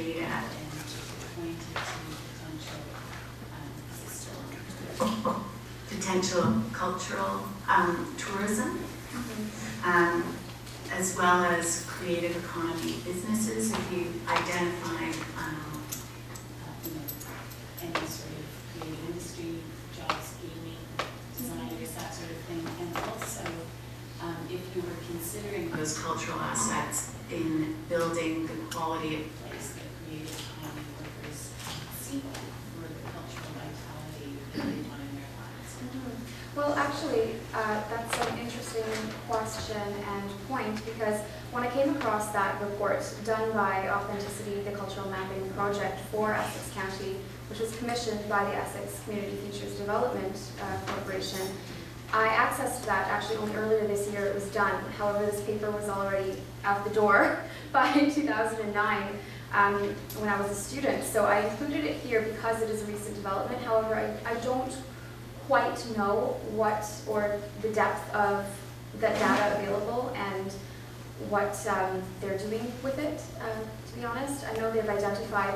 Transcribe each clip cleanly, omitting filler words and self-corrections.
data and pointed to potential cultural tourism, as well as creative economy businesses. If you identify any sort of creative industry, jobs, gaming, designers, that sort of thing, and also if you were considering those cultural assets in building the quality of place that creative economy workers see for the cultural vitality that they want in their lives. Well, actually, that's an interesting question and point, because when I came across that report done by Authenticity, the Cultural Mapping Project for Essex County, which was commissioned by the Essex Community Futures Development Corporation, I accessed that actually only earlier this year. It was done. However, this paper was already out the door by 2009 when I was a student. So I included it here because it is a recent development. However, I don't quite know what or the depth of that data available and what they're doing with it, to be honest. I know they've identified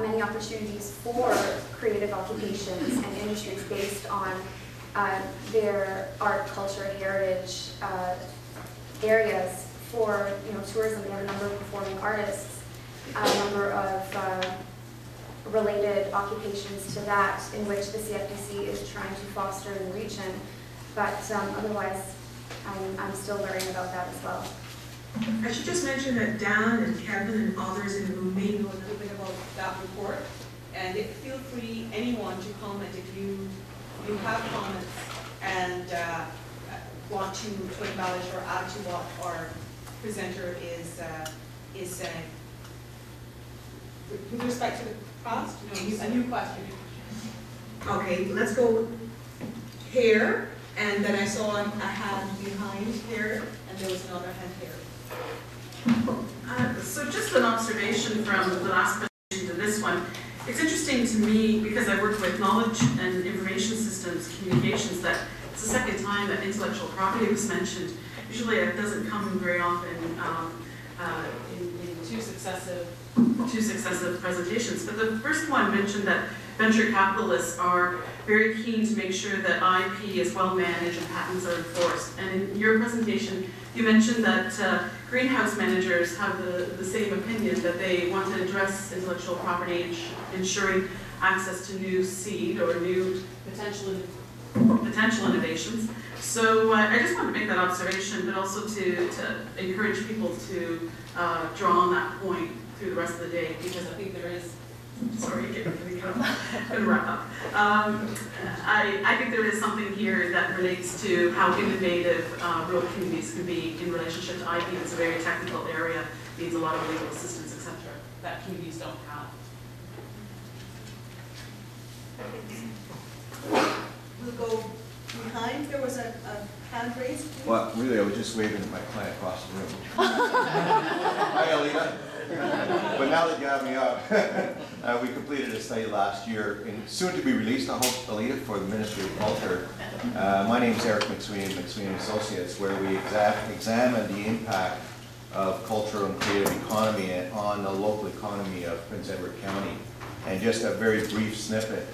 many opportunities for creative occupations and industries based on their art, culture, heritage areas for tourism. They have a number of performing artists, a number of related occupations to that in which the CFDC is trying to foster in the region. But otherwise, I'm still learning about that as well. I should just mention that Dan and Kevin and others in the room may know a little bit about that report. And feel free, anyone, to comment if you have comments and want to acknowledge or add to what our presenter is saying. With respect to the past, a new question. Okay, let's go here, and then I saw a hand behind here, and there was another hand here. So just an observation from the last presentation to this one. It's interesting to me, because I work with knowledge and information systems, communications, that it's the second time that intellectual property was mentioned. Usually it doesn't come very often in two successive presentations. But the first one mentioned that venture capitalists are very keen to make sure that IP is well managed and patents are enforced. And in your presentation, you mentioned that greenhouse managers have the same opinion, that they want to address intellectual property, ensuring access to new seed or new potential innovations. So I just wanted to make that observation, but also to encourage people to draw on that point through the rest of the day, because I think there is, sorry, I'm going to wrap up. I think there is something here that relates to how innovative rural communities can be in relationship to IP. It's a very technical area, needs a lot of legal assistance, etc., that communities don't have. We'll go behind. There was a hand raised. Well, really, I was just waving at my client across the room. Hi, Alita. But now that you have me up, we completed a study last year, and soon to be released, I hope, Alita, for the Ministry of Culture. My name is Eric McSween, McSween Associates, where we examine the impact of culture and creative economy on the local economy of Prince Edward County. And just a very brief snippet,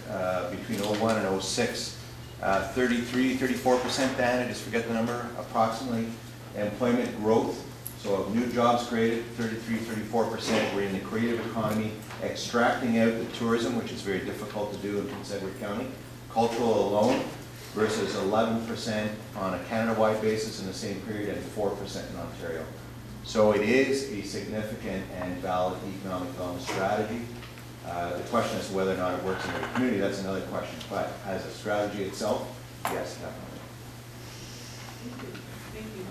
between 01 and 06, 34%, Dan, I just forget the number, approximately, employment growth. So of new jobs created, 34% were in the creative economy, extracting out the tourism, which is very difficult to do in Prince Edward County. Cultural alone versus 11% on a Canada-wide basis in the same period and 4% in Ontario. So it is a significant and valid economic development strategy. The question as to whether or not it works in the community, that's another question. But as a strategy itself, yes, definitely. Thank you. Thank you.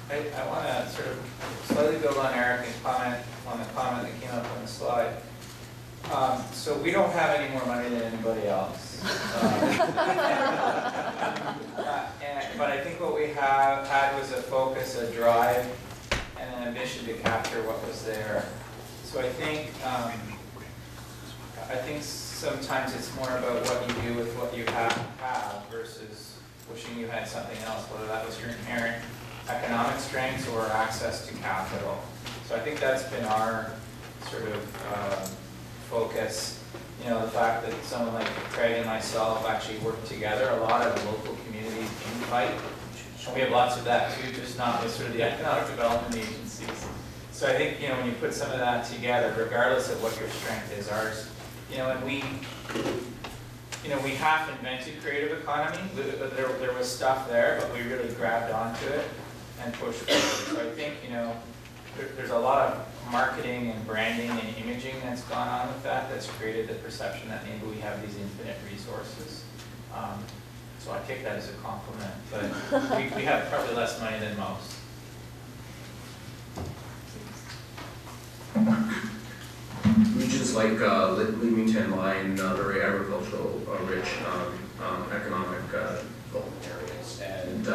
I want to sort of slightly build on Eric and comment on the comment that came up on the slide. So we don't have any more money than anybody else. But I think what we had was a focus, a drive, and an ambition to capture what was there. So I think sometimes it's more about what you do with what you have versus wishing you had something else, whether that was your inherent economic strengths or access to capital. So I think that's been our sort of focus. You know, the fact that someone like Craig and myself actually work together, a lot of local communities invite. And we have lots of that too, just not with sort of the economic development agencies. So I think, you know, when you put some of that together, regardless of what your strength is, ours, you know, and we half invented creative economy. There was stuff there, but we really grabbed onto it and pushed forward. So I think, you know, there's a lot of marketing and branding and imaging that's gone on with that, that's created the perception that maybe we have these infinite resources. So I take that as a compliment, but we have probably less money than most. Regions like Leamington lie in very agricultural rich economic areas, and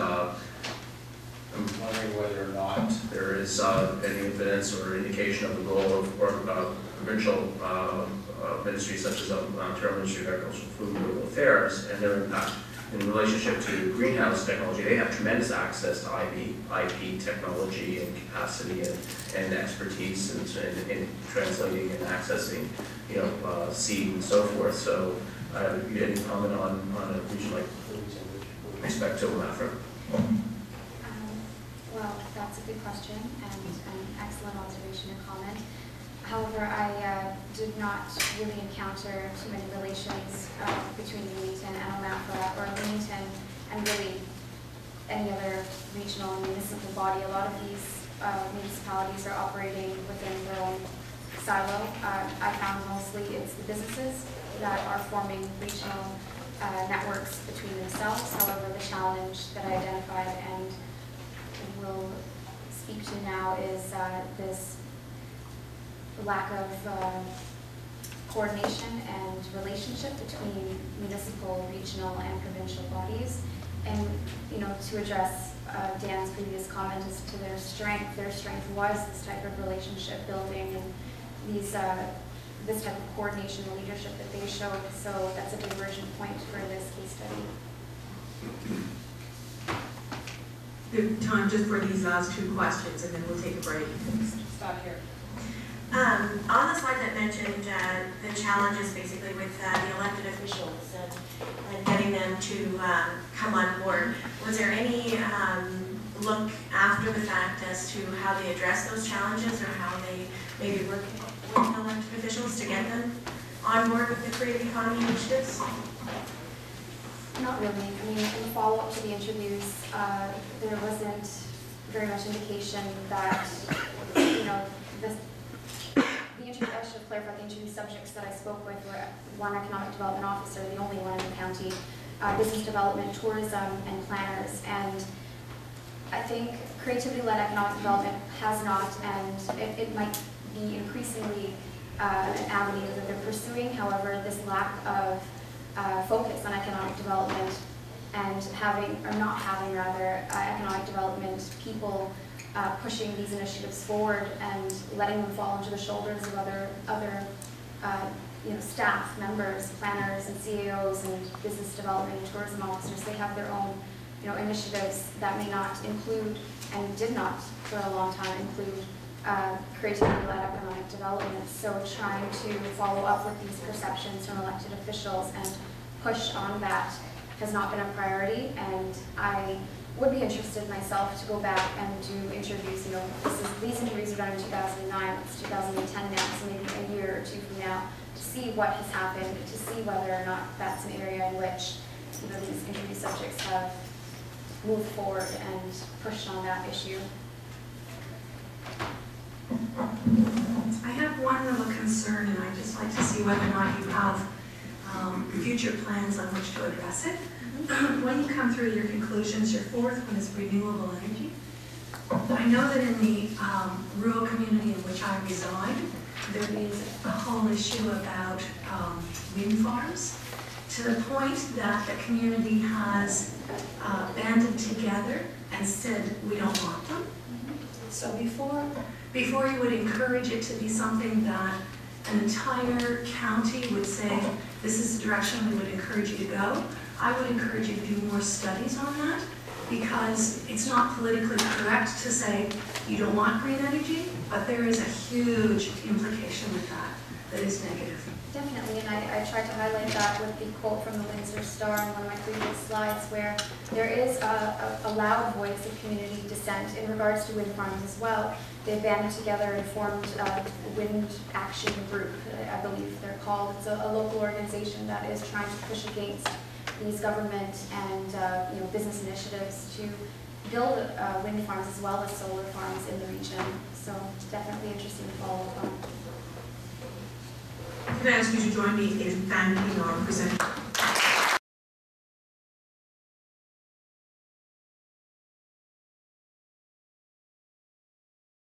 I'm wondering whether or not there is any evidence or indication of the role of provincial ministries such as the Ontario Ministry of Agriculture, Food and Rural Affairs and their impact in relationship to greenhouse technology. They have tremendous access to IP technology and capacity and expertise in translating and accessing, you know, seed and so forth. So, you had any comment on a region like with respect to that front? Well, that's a good question and an excellent observation and comment. However, I did not really encounter too many relations between Leamington and OMAFRA or Leamington and really any other regional and municipal body. A lot of these municipalities are operating within their own silo. I found mostly it's the businesses that are forming regional networks between themselves. However, the challenge that I identified and will speak to now is this lack of coordination and relationship between municipal, regional, and provincial bodies. And, you know, to address Dan's previous comment as to their strength was this type of relationship building and these this type of coordination and leadership that they showed. So that's a diversion point for this case study. We have time just for these last two questions, and then we'll take a break. Stop here. On the slide that mentioned the challenges basically with the elected officials and getting them to come on board, was there any look after the fact as to how they address those challenges or how they maybe work with elected officials to get them on board with the creative economy initiatives? Not really. I mean, in follow-up to the interviews, there wasn't very much indication that, you know, I should clarify, the interview subjects that I spoke with were one economic development officer, the only one in the county, business development, tourism, and planners. And I think creativity-led economic development has not, and it might be increasingly an avenue that they're pursuing. However, this lack of focus on economic development and not having economic development people pushing these initiatives forward and letting them fall into the shoulders of other you know, staff members, planners, and CAOs, and business development and tourism officers. They have their own, you know, initiatives that may not include, and did not for a long time include, creativity-led economic development. So trying to follow up with these perceptions from elected officials and push on that has not been a priority, and I would be interested myself to go back and do interviews. You know, these interviews were done in 2009, it's 2010 now, so maybe a year or two from now, to see what has happened, to see whether or not that's an area in which, you know, these interview subjects have moved forward and pushed on that issue. I have one little concern, and I'd just like to see whether or not you have future plans on which to address it. When you come through your conclusions, your fourth one is renewable energy. I know that in the rural community in which I reside, there is a whole issue about wind farms, to the point that the community has banded together and said, we don't want them. So before you would encourage it to be something that an entire county would say, this is the direction we would encourage you to go, I would encourage you to do more studies on that, because it's not politically correct to say, you don't want green energy, but there is a huge implication with that is negative. Definitely, and I tried to highlight that with the quote from the Windsor Star in one of my previous slides, where there is a loud voice of community dissent in regards to wind farms as well. They've banded together and formed a Wind Action Group, I believe they're called. It's a local organization that is trying to push against these government and business initiatives to build wind farms as well as solar farms in the region. So definitely interesting to follow up on. Could I ask you to join me in thanking our presenters?